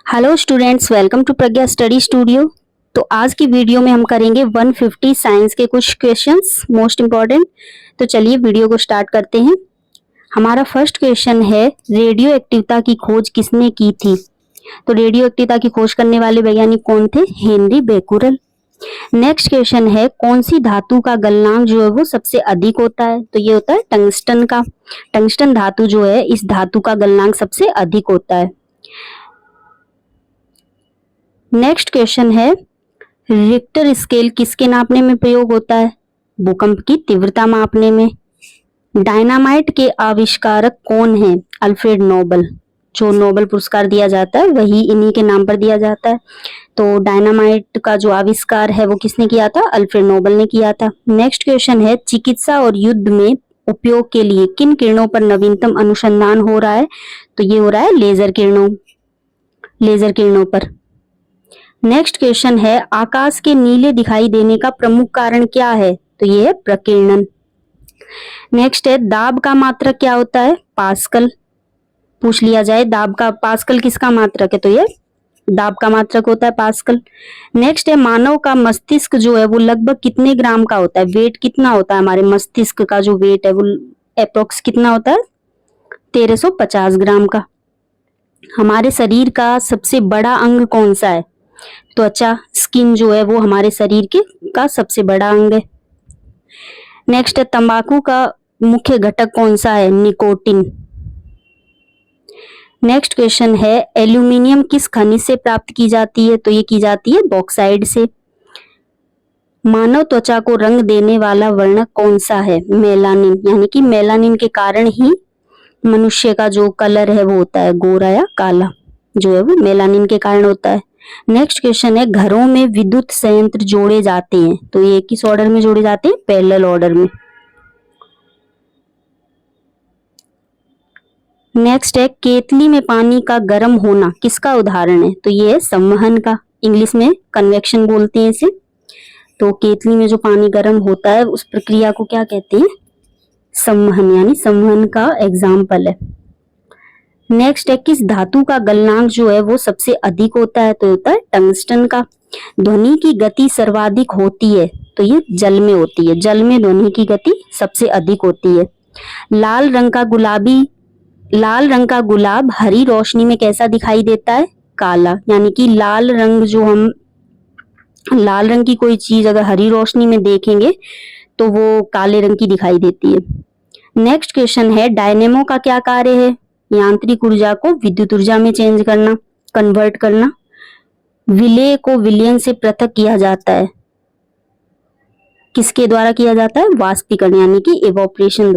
Hello students, welcome to Pragya study studio. तो आज की वीडियो में हम करेंगे 150 साइंस के कुछ क्वेश्चंस मोस्ट इम्पॉर्टेंट। तो चलिए वीडियो को स्टार्ट करते हैं। हमारा फर्स्ट क्वेश्चन है, रेडियो एक्टिविटी की खोज किसने की थी? तो रेडियो एक्टिविटी की खोज करने वाले वैज्ञानिक कौन थे? Henry Becquerel. नेक्स्ट क्वेश्चन है, कौन सी धातु का गलनांक जो है वो सबसे अधिक होता है? तो ये होता है टंगस्टन का। टंगस्टन धातु जो है, इस धातु का गलनांक सबसे अधिक होता है। नेक्स्ट क्वेश्चन है, रिक्टर स्केल किसके नापने में प्रयोग होता है? भूकंप की तीव्रता मापने में। डायनामाइट के आविष्कारक कौन हैं? Alfred Nobel. जो नोबल पुरस्कार दिया जाता है वही इन्हीं के नाम पर दिया जाता है। तो डायनामाइट का जो आविष्कार है वो किसने किया था? अल्फ्रेड नोबल ने किया था। नेक्स्ट क्वेश्चन है, चिकित्सा और युद्ध में उपयोग के लिए किन किरणों पर नवीनतम अनुसंधान हो रहा है? तो ये हो रहा है लेजर किरणों पर। नेक्स्ट क्वेश्चन है, आकाश के नीले दिखाई देने का प्रमुख कारण क्या है? तो ये है प्रकीर्णन। नेक्स्ट है, दाब का मात्रक क्या होता है? पास्कल। पूछ लिया जाए दाब का, पास्कल किसका मात्रक है? तो ये दाब का मात्रक होता है पास्कल। नेक्स्ट है, मानव का मस्तिष्क जो है वो लगभग कितने ग्राम का होता है? वेट कितना होता है? हमारे मस्तिष्क का जो वेट है वो अप्रोक्स कितना होता है? 1350 ग्राम का। हमारे शरीर का सबसे बड़ा अंग कौन सा है? त्वचा, स्किन जो है वो हमारे शरीर के का सबसे बड़ा अंग है। नेक्स्ट है, तंबाकू का मुख्य घटक कौन सा है? निकोटिन। नेक्स्ट क्वेश्चन है, एल्यूमिनियम किस खनिज से प्राप्त की जाती है? तो ये की जाती है बॉक्साइड से। मानव त्वचा को रंग देने वाला वर्णक कौन सा है? मेलानिन। यानी कि मेलानिन के कारण ही मनुष्य का जो कलर है वो होता है गोरा या काला, जो है वो मेलानिन के कारण होता है। नेक्स्ट क्वेश्चन है, घरों में विद्युत संयंत्र जोड़े जाते हैं तो ये किस ऑर्डर में जोड़े जाते हैं? पैरेलल ऑर्डर में। नेक्स्ट है, केतली में पानी का गर्म होना किसका उदाहरण है? तो ये है संवहन का। इंग्लिश में कन्वेक्शन बोलते हैं इसे। तो केतली में जो पानी गर्म होता है उस प्रक्रिया को क्या कहते हैं? संवहन, यानी संवहन का एग्जाम्पल है। नेक्स्ट है, किस धातु का गलनांक जो है वो सबसे अधिक होता है? तो होता है टंगस्टन का। ध्वनि की गति सर्वाधिक होती है तो ये जल में होती है। जल में ध्वनि की गति सबसे अधिक होती है। लाल रंग का गुलाब हरी रोशनी में कैसा दिखाई देता है? काला। यानी कि लाल रंग की कोई चीज अगर हरी रोशनी में देखेंगे तो वो काले रंग की दिखाई देती है। नेक्स्ट क्वेश्चन है, डायनेमो का क्या कार्य है? यांत्रिक ऊर्जा को विद्युत ऊर्जा में चेंज करना, कन्वर्ट करना। विलेय को विलयन से पृथक किया जाता है, किसके द्वारा किया जाता है? वाष्पीकरण, यानी कि इवेपोरेशन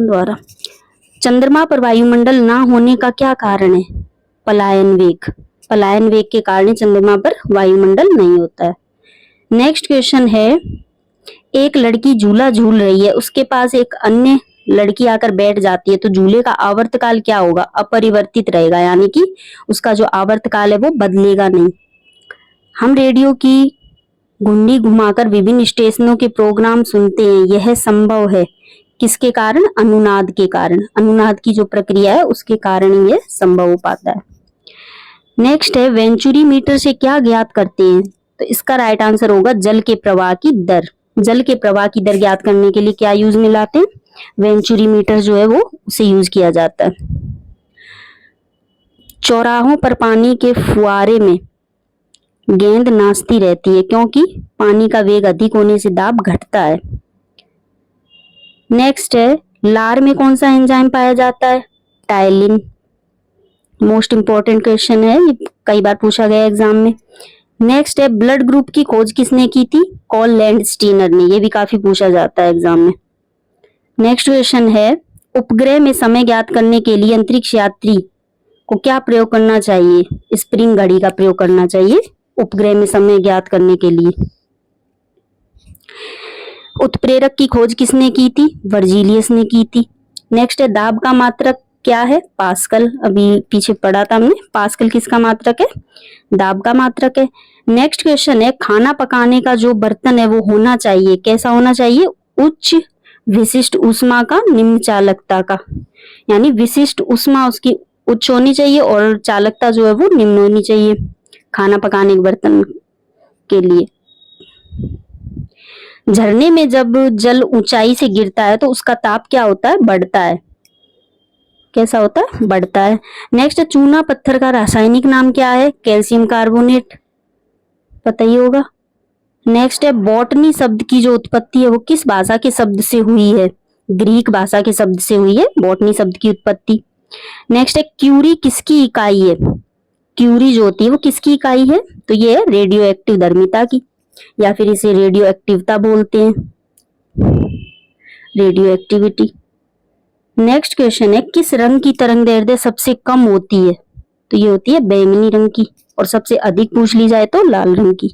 द्वारा। चंद्रमा पर वायुमंडल ना होने का क्या कारण है? पलायन वेग के कारण चंद्रमा पर वायुमंडल नहीं होता है। नेक्स्ट क्वेश्चन है, एक लड़की झूला झूल रही है, उसके पास एक अन्य लड़की आकर बैठ जाती है तो झूले का आवर्तकाल क्या होगा? अपरिवर्तित रहेगा, यानी कि उसका जो आवर्तकाल है वो बदलेगा नहीं। हम रेडियो की घुंडी घुमाकर विभिन्न स्टेशनों के प्रोग्राम सुनते हैं, यह संभव है किसके कारण? अनुनाद के कारण। अनुनाद की जो प्रक्रिया है उसके कारण ही यह संभव हो पाता है। नेक्स्ट है, वेंचुरी मीटर से क्या ज्ञात करते हैं? तो इसका राइट आंसर होगा जल के प्रवाह की दर। जल के प्रवाह की दर ज्ञात करने के लिए क्या यूज में लाते हैं? वेंचुरी मीटर जो है वो उसे यूज किया जाता है। चौराहों पर पानी के फुआरे में गेंद नाचती रहती है क्योंकि पानी का वेग अधिक होने से दाब घटता है। नेक्स्ट है, लार में कौन सा एंजाइम पाया जाता है? टायलिन। मोस्ट इंपॉर्टेंट क्वेश्चन है, ये कई बार पूछा गया एग्जाम में। नेक्स्ट है, ब्लड ग्रुप की खोज किसने की थी? कॉल लैंडस्टीनर ने। ये भी काफी पूछा जाता है एग्जाम में। नेक्स्ट क्वेश्चन है, उपग्रह में समय ज्ञात करने के लिए अंतरिक्ष यात्री को क्या प्रयोग करना चाहिए? स्प्रिंग घड़ी का प्रयोग करना चाहिए उपग्रह में समय ज्ञात करने के लिए। उत्प्रेरक की खोज किसने की थी? वर्जीलियस ने की थी। नेक्स्ट है, दाब का मात्रक क्या है? पास्कल। अभी पीछे पढ़ा था हमने, पास्कल किसका मात्रक है? दाब का मात्रक है। नेक्स्ट क्वेश्चन है, खाना पकाने का जो बर्तन है वो होना चाहिए, कैसा होना चाहिए? उच्च विशिष्ट ऊष्मा का, निम्न चालकता का, यानी विशिष्ट ऊष्मा उसकी उच्च होनी चाहिए और चालकता जो है वो निम्न होनी चाहिए खाना पकाने के बर्तन के लिए। झरने में जब जल ऊंचाई से गिरता है तो उसका ताप क्या होता है, बढ़ता है। कैसा होता है, बढ़ता है। नेक्स्ट, चूना पत्थर का रासायनिक नाम क्या है, कैल्शियम कार्बोनेट, पता ही होगा। नेक्स्ट है, बॉटनी शब्द की जो उत्पत्ति है वो किस भाषा के शब्द से हुई है, ग्रीक भाषा के शब्द से हुई है बॉटनी शब्द की उत्पत्ति। नेक्स्ट है, क्यूरी किसकी इकाई है, क्यूरी जो होती है वो किसकी इकाई है, तो ये है रेडियो एक्टिव धर्मिता की, या फिर इसे रेडियो एक्टिवता बोलते हैं, रेडियो एक्टिविटी। नेक्स्ट क्वेश्चन है, किस रंग की तरंगदैर्ध्य सबसे कम होती है, तो ये होती है बैंगनी रंग की, और सबसे अधिक पूछ ली जाए तो लाल रंग की।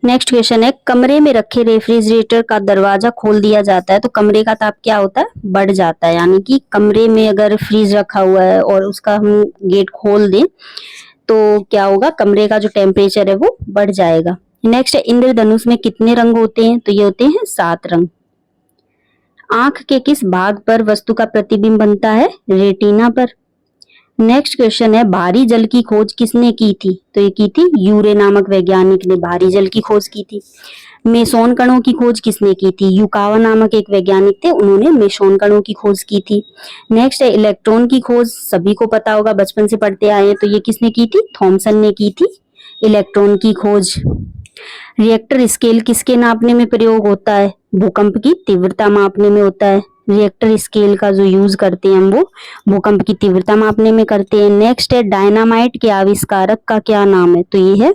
नेक्स्ट क्वेश्चन है, कमरे में रखे रेफ्रिजरेटर का दरवाजा खोल दिया जाता है तो कमरे का ताप क्या होता है, बढ़ जाता है। यानी कि कमरे में अगर फ्रिज रखा हुआ है और उसका हम गेट खोल दें तो क्या होगा, कमरे का जो टेम्परेचर है वो बढ़ जाएगा। नेक्स्ट है, इंद्रधनुष में कितने रंग होते हैं, तो ये होते हैं 7 रंग। आंख के किस भाग पर वस्तु का प्रतिबिंब बनता है, रेटिना पर। नेक्स्ट क्वेश्चन है, भारी जल की खोज किसने की थी, तो ये की थी यूरे नामक वैज्ञानिक ने भारी जल की खोज की थी। मेसोन कणों की खोज किसने की थी, युकावा नामक एक वैज्ञानिक थे, उन्होंने मेसोन कणों की खोज की थी। नेक्स्ट है, इलेक्ट्रॉन की खोज सभी को पता होगा, बचपन से पढ़ते आए हैं, तो ये किसने की थी, थॉमसन ने की थी इलेक्ट्रॉन की खोज। रिएक्टर स्केल किसके नापने में प्रयोग होता है, भूकंप की तीव्रता मापने में होता है। रिएक्टर स्केल का जो यूज करते हैं हम वो भूकंप की तीव्रता मापने में करते हैं। नेक्स्ट है, डायनामाइट के आविष्कारक का क्या नाम है, तो ये है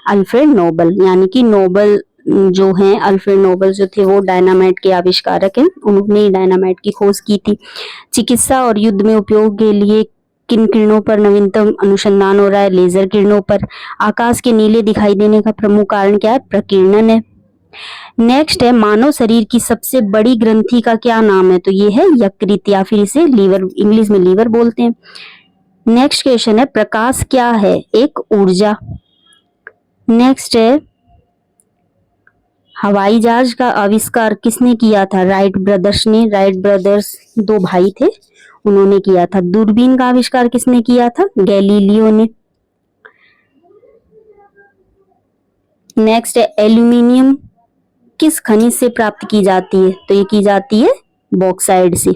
अल्फ्रेड नोबल, यानी कि नोबल जो हैं, अल्फ्रेड नोबल जो थे वो डायनामाइट के आविष्कारक हैं, उन्होंने ही डायनामाइट की खोज की थी। चिकित्सा और युद्ध में उपयोग के लिए किन किरणों पर नवीनतम अनुसंधान हो रहा है, लेजर किरणों पर। आकाश के नीले दिखाई देने का प्रमुख कारण क्या है, प्रकीर्णन है। नेक्स्ट है, मानव शरीर की सबसे बड़ी ग्रंथि का क्या नाम है, तो ये है यकृत, या फिर इसे लीवर, इंग्लिश में लीवर बोलते हैं। नेक्स्ट क्वेश्चन है, प्रकाश क्या है, एक ऊर्जा। नेक्स्ट है, हवाई जहाज का आविष्कार किसने किया था, राइट ब्रदर्स ने। राइट ब्रदर्स 2 भाई थे, उन्होंने किया था। दूरबीन का आविष्कार किसने किया था, गैलीलियो ने। नेक्स्ट है, एल्यूमिनियम किस खनिज से प्राप्त की जाती है, तो ये की जाती है बॉक्साइड से।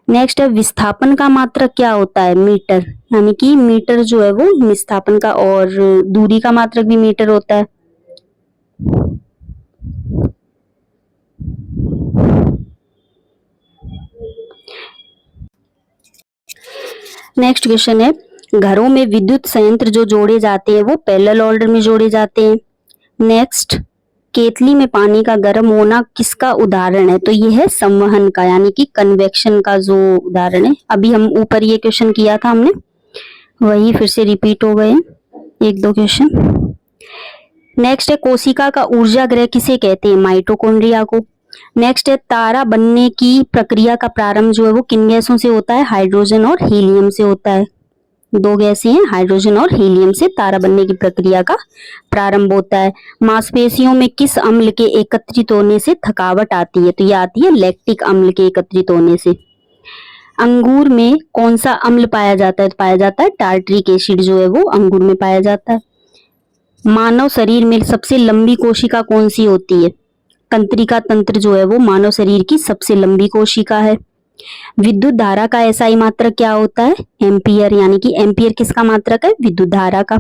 नेक्स्ट है, विस्थापन का मात्रक क्या होता है, मीटर, यानी कि मीटर जो है वो विस्थापन का, और दूरी का मात्रक भी मीटर होता है। नेक्स्ट क्वेश्चन है, घरों में विद्युत संयंत्र जो जोड़े जाते हैं वो पैरेलल ऑर्डर में जोड़े जाते हैं। नेक्स्ट, केतली में पानी का गर्म होना किसका उदाहरण है, तो ये है संवहन का, यानी कि कन्वेक्शन का जो उदाहरण है। अभी हम ऊपर ये क्वेश्चन किया था हमने, वही फिर से रिपीट हो गए 1-2 क्वेश्चन। नेक्स्ट है, कोशिका का ऊर्जा ग्रह किसे कहते हैं, माइटोकॉन्ड्रिया को। नेक्स्ट है, तारा बनने की प्रक्रिया का प्रारंभ जो है वो किन गैसों से होता है, हाइड्रोजन और हीलियम से होता है। 2 गैसें हैं, हाइड्रोजन और हीलियम से तारा बनने की प्रक्रिया का प्रारंभ होता है। मांसपेशियों में किस अम्ल के एकत्रित होने से थकावट आती है, तो ये आती है लैक्टिक अम्ल के एकत्रित होने से। अंगूर में कौन सा अम्ल पाया जाता है, तो पाया जाता है टार्ट्रिक एसिड जो है वो अंगूर में पाया जाता है। मानव शरीर में सबसे लंबी कोशिका कौन सी होती है, तंत्रिका तंत्र जो है वो मानव शरीर की सबसे लंबी कोशिका है। विद्युत धारा का एसआई मात्रक क्या होता है, एम्पियर, यानी कि एम्पियर किसका मात्रक है, विद्युत धारा का।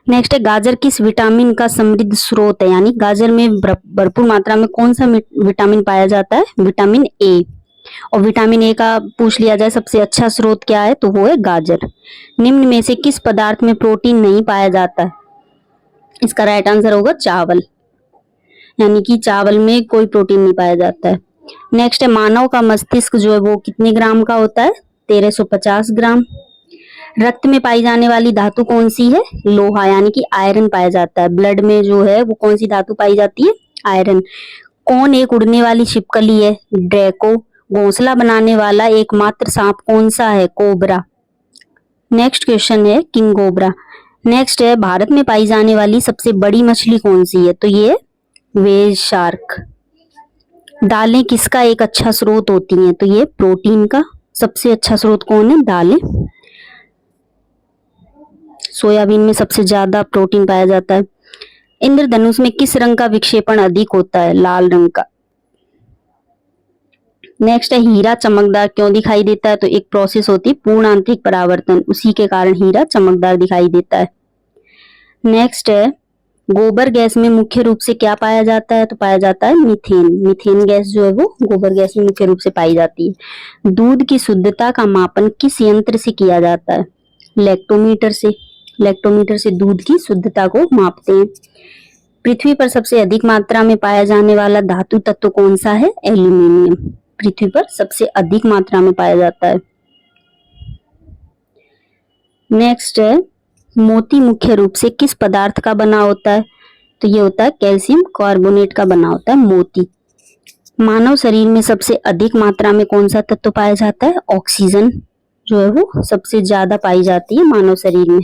नेक्स्ट है, गाजर किस विटामिन का समृद्ध स्रोत है, यानी गाजर में भरपूर मात्रा में कौन सा विटामिन पाया जाता है, विटामिन ए। और विटामिन ए का पूछ लिया जाए सबसे अच्छा स्रोत क्या है, तो वो है गाजर। निम्न में से किस पदार्थ में प्रोटीन नहीं पाया जाता, इसका राइट आंसर होगा चावल, यानी कि चावल में कोई प्रोटीन नहीं पाया जाता है। नेक्स्ट है, मानव का मस्तिष्क जो है वो कितने ग्राम का होता है, 1350 ग्राम। रक्त में पाई जाने वाली धातु कौन सी है, लोहा, यानी कि आयरन पाया जाता है। ब्लड में जो है वो कौन सी धातु पाई जाती है, आयरन। कौन एक उड़ने वाली छिपकली है, ड्रैको। घोंसला बनाने वाला एकमात्र सांप कौन सा है, कोबरा। नेक्स्ट क्वेश्चन है, किंग कोबरा। नेक्स्ट है भारत में पाई जाने वाली सबसे बड़ी मछली कौन सी है, तो ये व्हेल शार्क। दालें किसका एक अच्छा स्रोत होती हैं, तो ये प्रोटीन का सबसे अच्छा स्रोत कौन है, दालें। सोयाबीन में सबसे ज्यादा प्रोटीन पाया जाता है। इंद्रधनुष में किस रंग का विक्षेपण अधिक होता है, लाल रंग का। नेक्स्ट है हीरा चमकदार क्यों दिखाई देता है, तो एक प्रोसेस होती है पूर्ण आंतरिक परावर्तन, उसी के कारण हीरा चमकदार दिखाई देता है। नेक्स्ट है गोबर गैस में मुख्य रूप से क्या पाया जाता है, तो पाया जाता है मीथेन। मीथेन गैस जो है वो गोबर गैस में मुख्य रूप से पाई जाती है। दूध की शुद्धता का मापन किस यंत्र से किया जाता है, लैक्टोमीटर से। लैक्टोमीटर से दूध की शुद्धता को मापते हैं। पृथ्वी पर सबसे अधिक मात्रा में पाया जाने वाला धातु तत्व कौन सा है, एल्यूमिनियम। पृथ्वी पर सबसे अधिक मात्रा में पाया जाता है। नेक्स्ट है मोती मुख्य रूप से किस पदार्थ का बना होता है, तो ये होता है कैल्शियम कार्बोनेट का बना होता है मोती। मानव शरीर में सबसे अधिक मात्रा में कौन सा तत्व पाया जाता है, ऑक्सीजन जो है वो सबसे ज्यादा पाई जाती है मानव शरीर में।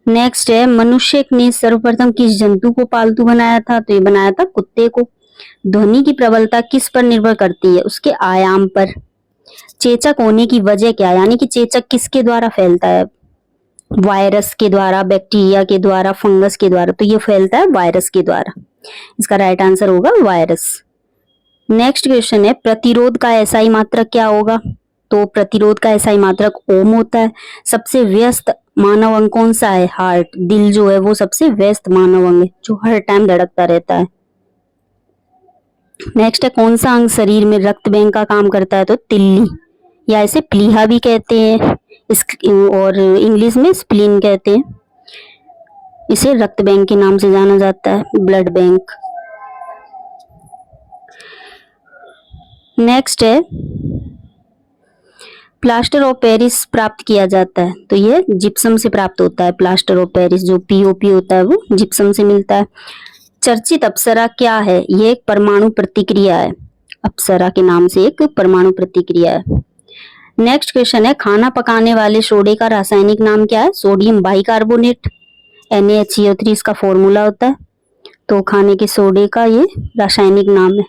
नेक्स्ट है मनुष्य ने सर्वप्रथम किस जंतु को पालतू बनाया था, तो ये बनाया था कुत्ते को। ध्वनि की प्रबलता किस पर निर्भर करती है, उसके आयाम पर। चेचक होने की वजह क्या है, यानी कि चेचक किसके द्वारा फैलता है, वायरस के द्वारा, बैक्टीरिया के द्वारा, फंगस के द्वारा, तो ये फैलता है वायरस के द्वारा। इसका राइट आंसर होगा वायरस। नेक्स्ट क्वेश्चन है प्रतिरोध का एसआई मात्रक क्या होगा, तो प्रतिरोध का एसआई मात्रक ओम होता है। सबसे व्यस्त मानव अंग कौन सा है, हार्ट। दिल जो है वो सबसे व्यस्त मानव अंग है जो हर टाइम धड़कता रहता है। नेक्स्ट है कौन सा अंग शरीर में रक्त बैंक का काम करता है, तो तिल्ली, या इसे प्लीहा भी कहते हैं, और इंग्लिश में स्प्लीन कहते हैं। इसे रक्त बैंक के नाम से जाना जाता है, ब्लड बैंक। नेक्स्ट है प्लास्टर ऑफ पेरिस प्राप्त किया जाता है, तो ये जिप्सम से प्राप्त होता है। प्लास्टर ऑफ पेरिस जो पीओपी होता है वो जिप्सम से मिलता है। चर्चित अप्सरा क्या है, ये एक परमाणु प्रतिक्रिया है। अप्सरा के नाम से एक परमाणु प्रतिक्रिया है। नेक्स्ट क्वेश्चन है खाना पकाने वाले सोडे का रासायनिक नाम क्या है, सोडियम बाइकार्बोनेट, NaCO3 इसका फॉर्मूला होता है। तो खाने के सोडे का ये रासायनिक नाम है।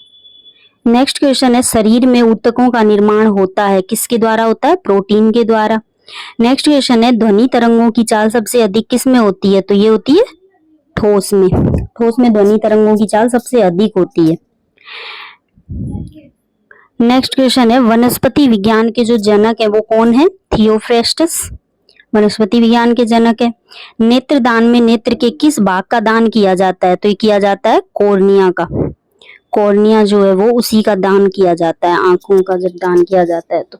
नेक्स्ट क्वेश्चन है शरीर में ऊतकों का निर्माण होता है, किसके द्वारा होता है, प्रोटीन के द्वारा। नेक्स्ट क्वेश्चन है ध्वनि तरंगों की चाल सबसे अधिक किस में होती है, तो ये होती है ठोस में। ठोस में ध्वनि तरंगों की चाल सबसे अधिक होती है। नेक्स्ट क्वेश्चन है वनस्पति विज्ञान के जो जनक है वो कौन है, थियोफ्रेस्टस वनस्पति विज्ञान के जनक है। नेत्र दान में नेत्र के किस भाग का दान किया जाता है, तो ये किया जाता है कॉर्निया का। कॉर्निया जो है वो उसी का दान किया जाता है, आंखों का जब दान किया जाता है तो।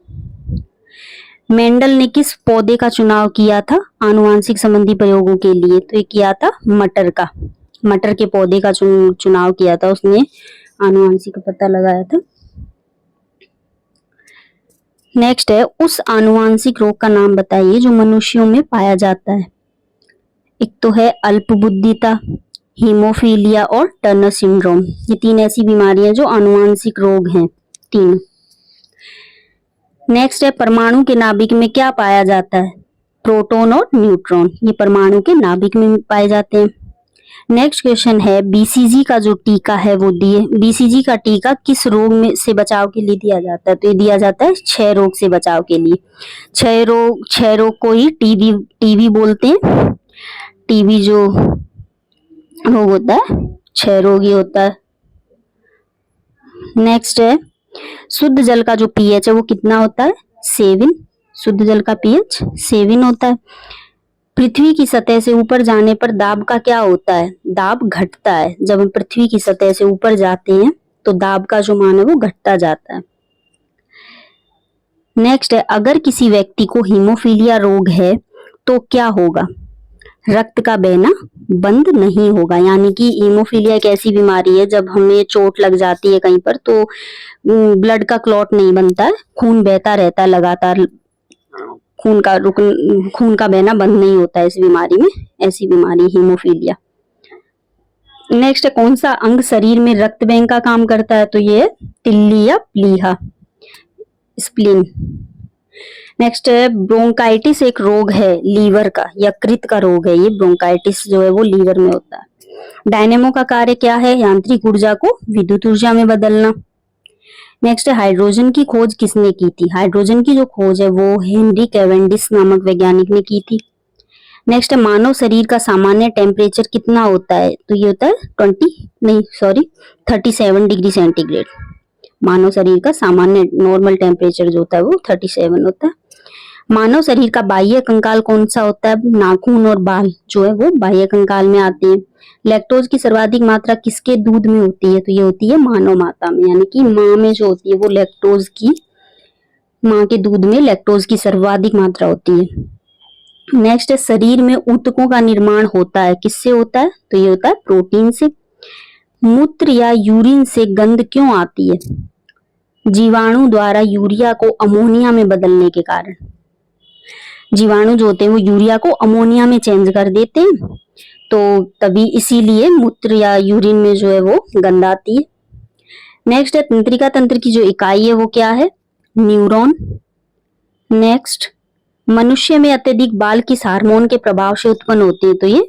मेंडल ने किस पौधे का चुनाव किया था आनुवांशिक संबंधी प्रयोगों के लिए, तो ये किया था मटर का। मटर के पौधे का चुनाव किया था उसने, आनुवांशिक का पता लगाया था। नेक्स्ट है उस आनुवांशिक रोग का नाम बताइए जो मनुष्यों में पाया जाता है। एक तो है अल्पबुद्धिता, हीमोफीलिया और टर्नर सिंड्रोम। ये तीन ऐसी बीमारियां जो आनुवांशिक रोग हैं, तीन। नेक्स्ट है परमाणु के नाभिक में क्या पाया जाता है, प्रोटॉन और न्यूट्रॉन। ये परमाणु के नाभिक में पाए जाते हैं। नेक्स्ट क्वेश्चन है बीसीजी का जो टीका है वो दिए। बीसीजी का टीका किस रोग में से बचाव के लिए दिया जाता है, तो ये दिया जाता है क्षय रोग से बचाव के लिए। क्षय रोग को ही टीबी बोलते हैं। टीबी जो रोग होता है क्षय रोग ही होता है। नेक्स्ट है शुद्ध जल का जो पीएच है वो कितना होता है, 7। शुद्ध जल का पीएच 7 होता है। पृथ्वी की सतह से ऊपर जाने पर दाब का क्या होता है, दाब घटता है। जब हम पृथ्वी की सतह से ऊपर जाते हैं तो दाब का जो मान है वो घटता जाता है। नेक्स्ट है अगर किसी व्यक्ति को हीमोफीलिया रोग है तो क्या होगा, रक्त का बहना बंद नहीं होगा। यानी कि हीमोफीलिया एक ऐसी बीमारी है जब हमें चोट लग जाती है कहीं पर तो ब्लड का क्लॉट नहीं बनता है, खून बहता रहता है लगातार, खून का बहना बंद नहीं होता है इस बीमारी में, ऐसी बीमारी हीमोफीलिया। नेक्स्ट है कौन सा अंग शरीर में रक्त बैंक का काम करता है, तो ये तिल्ली या प्लीहा, स्प्लीन। नेक्स्ट है ब्रोंकाइटिस, एक रोग है लीवर का, यकृत का रोग है ये। ब्रोंकाइटिस जो है वो लीवर में होता है। डायनेमो का कार्य क्या है? यांत्रिक ऊर्जा को विद्युत ऊर्जा में बदलना। नेक्स्ट है हाइड्रोजन की खोज किसने की थी? हाइड्रोजन की जो खोज है वो हेनरी कैवेंडिश नामक वैज्ञानिक ने की थी। नेक्स्ट है मानव शरीर का सामान्य टेम्परेचर कितना होता है? तो ये होता है 37 डिग्री सेंटीग्रेड। मानव शरीर का सामान्य नॉर्मल टेम्परेचर जो होता है वो 37 होता है। मानव शरीर का बाह्य कंकाल कौन सा होता है? नाखून और बाल जो है वो बाह्य कंकाल में आते हैं। लैक्टोज की सर्वाधिक मात्रा किसके दूध में होती है? तो ये होती है मानव माता में, यानी कि माँ में जो होती है वो लैक्टोज की, माँ के दूध में लैक्टोज की सर्वाधिक मात्रा होती है। नेक्स्ट है शरीर में ऊतकों का निर्माण होता है, किससे होता है? तो ये होता है प्रोटीन से। मूत्र या यूरिन से गंध क्यों आती है? जीवाणु द्वारा यूरिया को अमोनिया में बदलने के कारण। जीवाणु जो होते हैं वो यूरिया को अमोनिया में चेंज कर देते हैं, तो तभी इसीलिए मूत्र या यूरिन में जो है वो गंध आती है। नेक्स्ट है तंत्रिका तंत्र की जो इकाई है वो क्या है? न्यूरॉन। नेक्स्ट, मनुष्य में अत्यधिक बाल किस हार्मोन के प्रभाव से उत्पन्न होते हैं? तो ये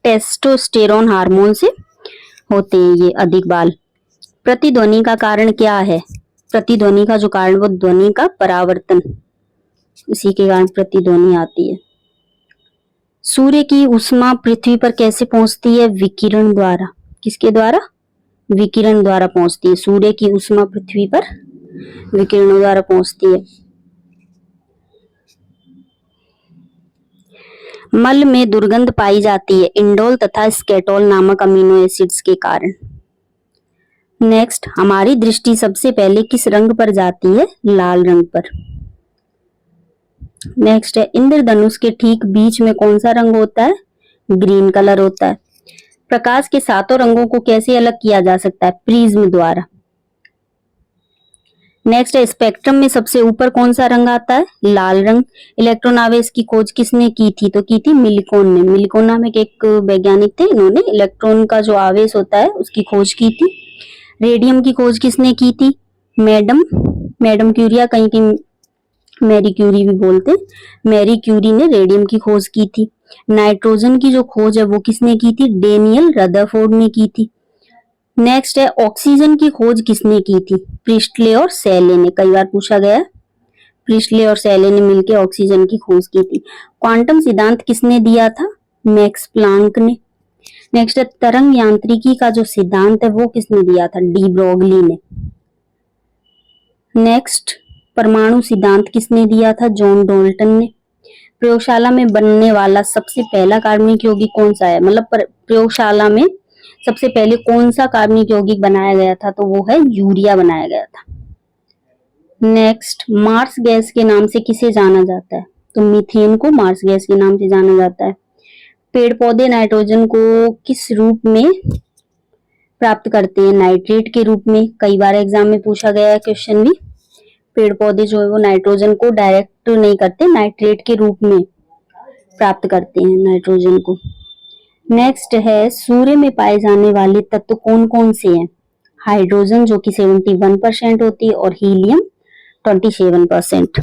टेस्टोस्टेरोन हार्मोन से होते हैं ये अधिक बाल। प्रतिध्वनि का कारण क्या है? प्रतिध्वनि का जो कारण वो ध्वनि का परावर्तन, इसी के कारण प्रतिध्वनि आती है। सूर्य की ऊष्मा पृथ्वी पर कैसे पहुंचती है? विकिरण द्वारा। किसके द्वारा? विकिरण द्वारा पहुंचती है। सूर्य की ऊष्मा पृथ्वी पर विकिरणों द्वारा पहुंचती है। मल में दुर्गंध पाई जाती है इंडोल तथा स्केटोल नामक अमीनो एसिड्स के कारण। नेक्स्ट, हमारी दृष्टि सबसे पहले किस रंग पर जाती है? लाल रंग पर। नेक्स्ट है इंद्रधनुष के ठीक बीच में कौन सा रंग होता है? ग्रीन कलर होता है। प्रकाश के सातों रंगों को कैसे अलग किया जा सकता है? प्रिज्म द्वारा। नेक्स्ट है स्पेक्ट्रम में सबसे ऊपर कौन सा रंग आता है? लाल रंग। इलेक्ट्रॉन आवेश की खोज किसने की थी? तो की थी मिल्कोन ने। मिल्कोन नामक एक वैज्ञानिक थे, इन्होंने इलेक्ट्रॉन का जो आवेश होता है उसकी खोज की थी। रेडियम की खोज किसने की थी? मैडम क्यूरी, या कहीं कहीं मैरी क्यूरी भी बोलते। मैरी क्यूरी ने रेडियम की खोज की थी। नाइट्रोजन की जो खोज है वो किसने की थी? डेनियल रदरफोर्ड ने की थी। नेक्स्ट है ऑक्सीजन की खोज किसने की थी? प्रिस्टले और सेले ने। कई बार पूछा गया, प्रिस्टले और सेले ने मिलकर ऑक्सीजन की खोज की थी। क्वांटम सिद्धांत किसने दिया था? मैक्स प्लांक ने। नेक्स्ट है तरंग यांत्रिकी का जो सिद्धांत है वो किसने दिया था? डी ब्रोगली ने। नेक्स्ट, परमाणु सिद्धांत किसने दिया था? जॉन डाल्टन ने। प्रयोगशाला में बनने वाला सबसे पहला कार्बनिक यौगिक कौन सा है? मतलब प्रयोगशाला में सबसे पहले कौन सा कार्बनिक यौगिक बनाया गया था? तो वो है यूरिया बनाया गया था। नेक्स्ट, मार्स गैस के नाम से किसे जाना जाता है? तो मीथेन को मार्स गैस के नाम से जाना जाता है। पेड़ पौधे नाइट्रोजन को किस रूप में प्राप्त करते हैं? नाइट्रेट के रूप में। कई बार एग्जाम में पूछा गया है क्वेश्चन भी। पेड़ पौधे जो है वो नाइट्रोजन को डायरेक्ट नहीं करते, नाइट्रेट के रूप में प्राप्त करते हैं नाइट्रोजन को। नेक्स्ट है सूर्य में पाए जाने वाले तत्व कौन कौन से हैं? हाइड्रोजन जो कि 71% होती है और हीलियम 27%।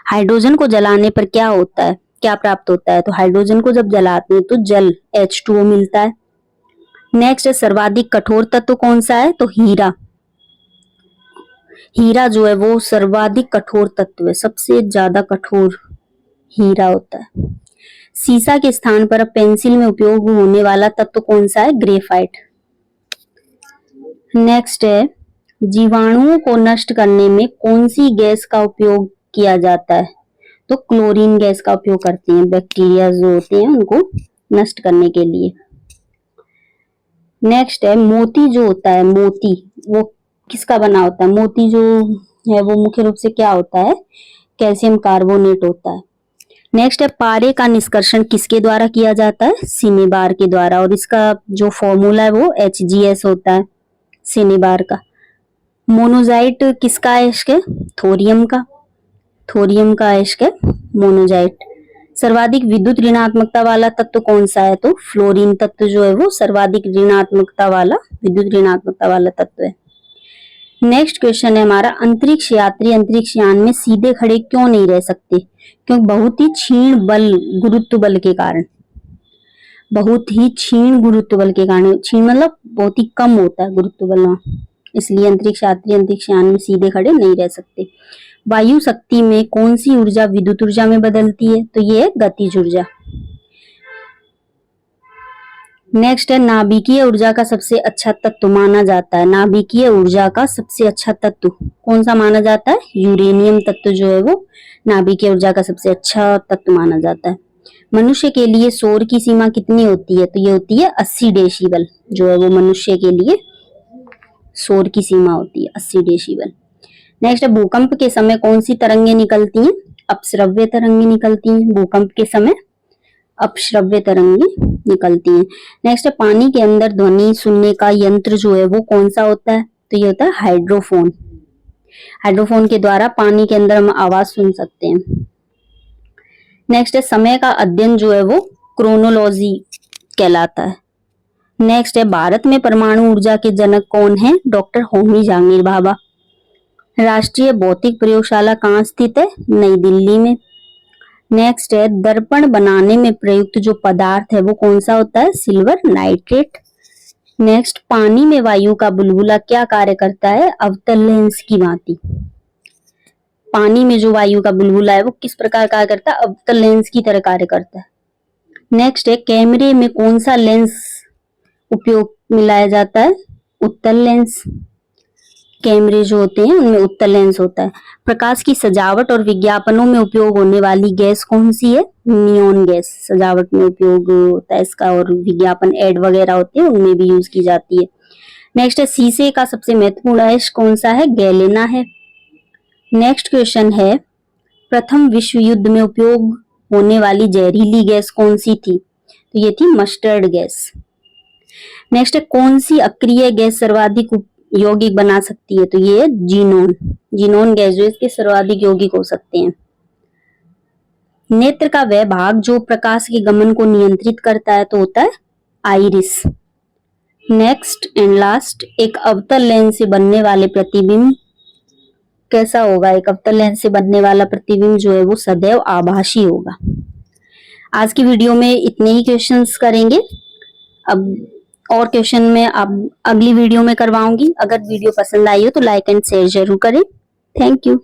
हाइड्रोजन को जलाने पर क्या होता है, क्या प्राप्त होता है? तो हाइड्रोजन को जब जलाते हैं तो जल H2O मिलता है। नेक्स्ट है सर्वाधिक कठोर तत्व कौन सा है? तो हीरा। हीरा जो है वो सर्वाधिक कठोर तत्व है, सबसे ज्यादा कठोर हीरा होता है। सीसा के स्थान पर अब पेंसिल में उपयोग होने वाला तत्व कौन सा है? ग्रेफाइट। नेक्स्ट है जीवाणुओं को नष्ट करने में कौन सी गैस का उपयोग किया जाता है? तो क्लोरीन गैस का उपयोग करते हैं बैक्टीरिया जो होते हैं उनको नष्ट करने के लिए। नेक्स्ट है मोती जो होता है, मोती वो किसका बना होता है? मोती जो है वो मुख्य रूप से क्या होता है? कैल्शियम कार्बोनेट होता है। नेक्स्ट है पारे का निष्कर्षण किसके द्वारा किया जाता है? सिनेबार के द्वारा, और इसका जो फॉर्मूला है वो HGS होता है सिनेबार का। मोनोजाइट किसका अयस्क है? थोरियम का। थोरियम का अयस्क है मोनोजाइट। सर्वाधिक विद्युत ऋणात्मकता वाला तत्व कौन सा है? तो फ्लोरीन तत्व जो है वो सर्वाधिक ऋणात्मकता वाला, विद्युत ऋणात्मकता वाला तत्व है। नेक्स्ट क्वेश्चन है हमारा, अंतरिक्ष यात्री अंतरिक्ष यान में सीधे खड़े क्यों नहीं रह सकते? क्योंकि बहुत ही क्षीण बल, गुरुत्व बल के कारण, बहुत ही क्षीण गुरुत्व बल के कारण, क्षीण मतलब बहुत ही कम होता है गुरुत्व बल वहां, इसलिए अंतरिक्ष यात्री अंतरिक्ष यान में सीधे खड़े नहीं रह सकते। वायु शक्ति में कौन सी ऊर्जा विद्युत ऊर्जा में बदलती है? तो ये है गतिज ऊर्जा। नेक्स्ट है, नाभिकीय ऊर्जा का सबसे अच्छा तत्व माना जाता है, नाभिकीय ऊर्जा का सबसे अच्छा तत्व कौन सा माना जाता है? यूरेनियम तत्व जो है वो नाभिकीय ऊर्जा का सबसे अच्छा तत्व माना जाता है। मनुष्य के लिए शोर की सीमा कितनी होती है? तो ये होती है 80 डेसिबल, जो है वो मनुष्य के लिए शोर की सीमा होती है 80 डेसिबल। नेक्स्ट है, भूकंप के समय कौन सी तरंगे निकलती हैं? अपश्रव्य तरंगे निकलती हैं भूकंप के समय, अपश्रव्य तरंगे निकलती हैं। नेक्स्ट है, पानी के अंदर ध्वनि सुनने का यंत्र जो है वो कौन सा होता है? तो ये होता है हाइड्रोफोन। हाइड्रोफोन के द्वारा पानी के अंदर हम आवाज सुन सकते हैं। नेक्स्ट है, समय का अध्ययन जो है वो क्रोनोलॉजी कहलाता है। नेक्स्ट है, भारत में परमाणु ऊर्जा के जनक कौन है? डॉक्टर होमी जहांगीर भाभा। राष्ट्रीय भौतिक प्रयोगशाला कहाँ स्थित है? नई दिल्ली में। नेक्स्ट है, दर्पण बनाने में प्रयुक्त जो पदार्थ है वो कौन सा होता है? Silver nitrate. नेक्स्ट, पानी में वायु का बुलबुला क्या कार्य करता है? अवतल लेंस की भांति। पानी में जो वायु का बुलबुला है वो किस प्रकार कार्य करता है? अवतल लेंस की तरह कार्य करता है। नेक्स्ट है, कैमरे में कौन सा लेंस उपयोग मिलाया जाता है? उत्तल लेंस। कैमरे जो होते हैं उनमें उत्तल लेंस होता है। प्रकाश की सजावट और विज्ञापनों में उपयोग होने वाली गैस कौन सी है? नियोन गैस सजावट में उपयोग होता है इसका, और विज्ञापन एड वगैरह होते हैं उनमें भी यूज की जाती है। नेक्स्ट है, शीशे का सबसे महत्वपूर्ण अयस्क कौन सा है? गैलेना है। नेक्स्ट क्वेश्चन है, प्रथम विश्व युद्ध में उपयोग होने वाली जहरीली गैस कौन सी थी? तो ये थी मस्टर्ड गैस। नेक्स्ट है, कौन सी अक्रिय गैस सर्वाधिक यौगिक बना सकती है? तो ये है जीनोन। जीनोन गैस जो इसके सर्वाधिक यौगिक हो सकते हैं। नेत्र का वह भाग जो प्रकाश के गमन को नियंत्रित करता है तो होता है आइरिस। नेक्स्ट एंड लास्ट, एक अवतल लेंस से बनने वाले प्रतिबिंब कैसा होगा? एक अवतल लेंस से बनने वाला प्रतिबिंब जो है वो सदैव आभासी होगा। आज की वीडियो में इतने ही क्वेश्चंस करेंगे, अब और क्वेश्चन में अब अगली वीडियो में करवाऊंगी। अगर वीडियो पसंद आई हो तो लाइक एंड शेयर जरूर करें। Thank you.